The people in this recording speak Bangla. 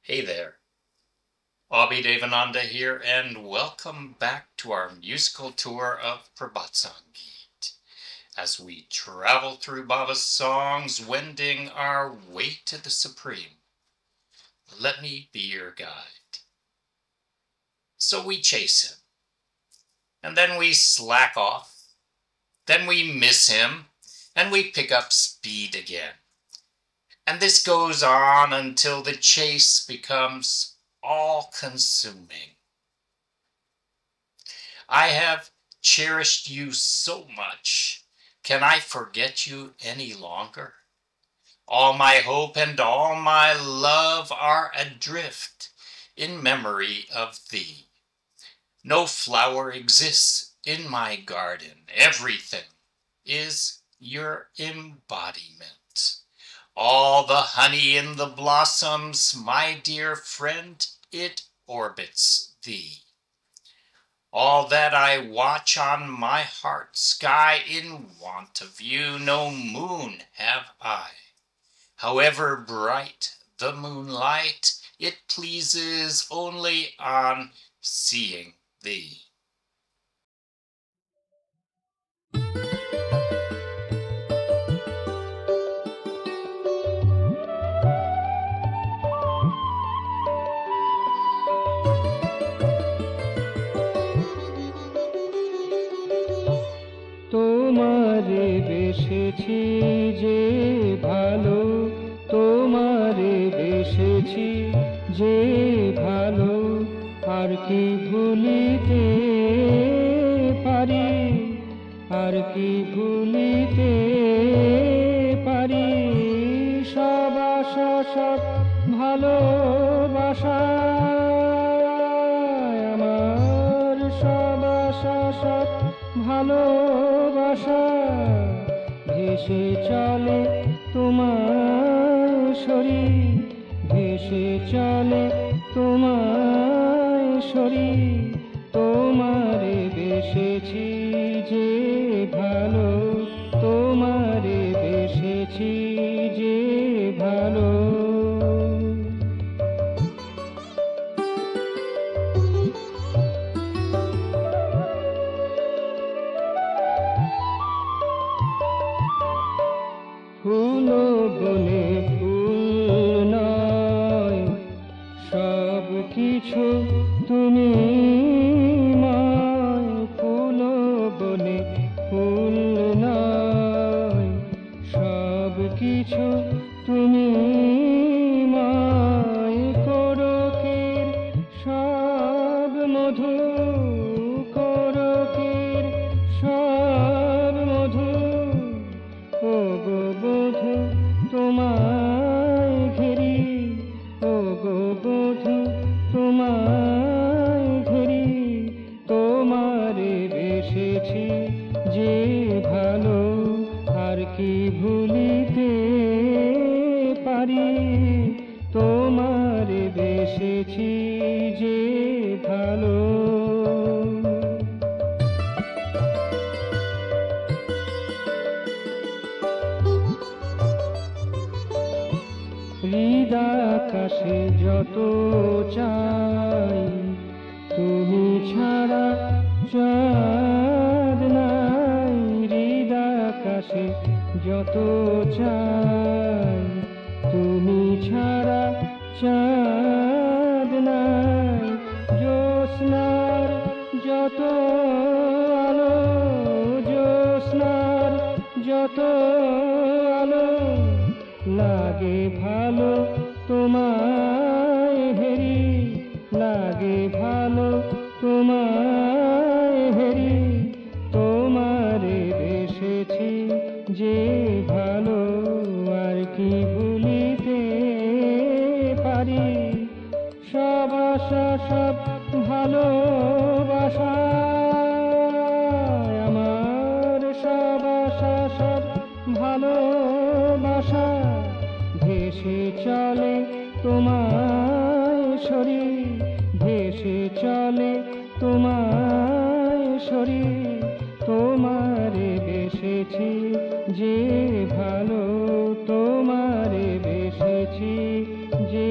Hey there, Abhi Devananda here, and welcome back to our musical tour of Prabhat Sangeet as we travel through Baba's songs, wending our way to the Supreme. Let me be your guide. So we chase him, and then we slack off, then we miss him, and we pick up speed again. And this goes on until the chase becomes all-consuming. I have cherished you so much. Can I forget you any longer? All my hope and all my love are adrift in memory of thee. No flower exists in my garden. Everything is your embodiment. All the honey in the blossoms, my dear friend, it orbits thee. All that I watch on my heart sky in want of you, no moon have I. However bright the moonlight, it pleases only on seeing thee. তোমারে বেসেছি যে ভালো, তোমারে বেসেছি যে ভালো, আর কি ভুলিতে পারি, আর কি ভুলিতে পারি। সব আশা সব ভালোবাসা আমার, সব আশা সব ভালোবাসা ভেসে চলে তোমার শরীর, ভেসে চলে তোমার শরীর। তোমারে বেসেছি যে ভালো, তোমারে বেসেছি যে ভালো। ফুল বনে ফুল নয়, সব কিছু তুমি ময়। ফুল বনে ফুল নয়, সব কিছু তুমি ময়। কোরকের সব মধু, কোরকের সব মধু, ও গো বধূ তোমায় ঘেরি, ও গো বধূ তোমায় ঘেরি। তোমারে বেসেছি যে ভালো, আর কি ভুলিতে পারি। তোমারে বেসেছি যে ভালো। হৃদাকাশে যত চাই, তুমি ছাড়া চাঁদ নাই। হৃদাকাশে যত চাই, তুমি ছাড়া চাঁদ নাই। জ্যোৎস্নার যত আলো, জ্যোৎস্নার যত আলো, লাগে ভালো তোমায় হেরি, লাগে ভালো তোমায় হেরি। তোমারে বেসেছি যে ভালো, আর কি ভুলিতে পারি। সব আশা সব ভালোবাসা আমার, সব আশা সব ভালোবাসা ভেসে চলে তোমায় শরীর, ভেসে চলে তোমায় শরীর। তোমারে বেসেছি যে ভালো, তোমারে বেসেছি যে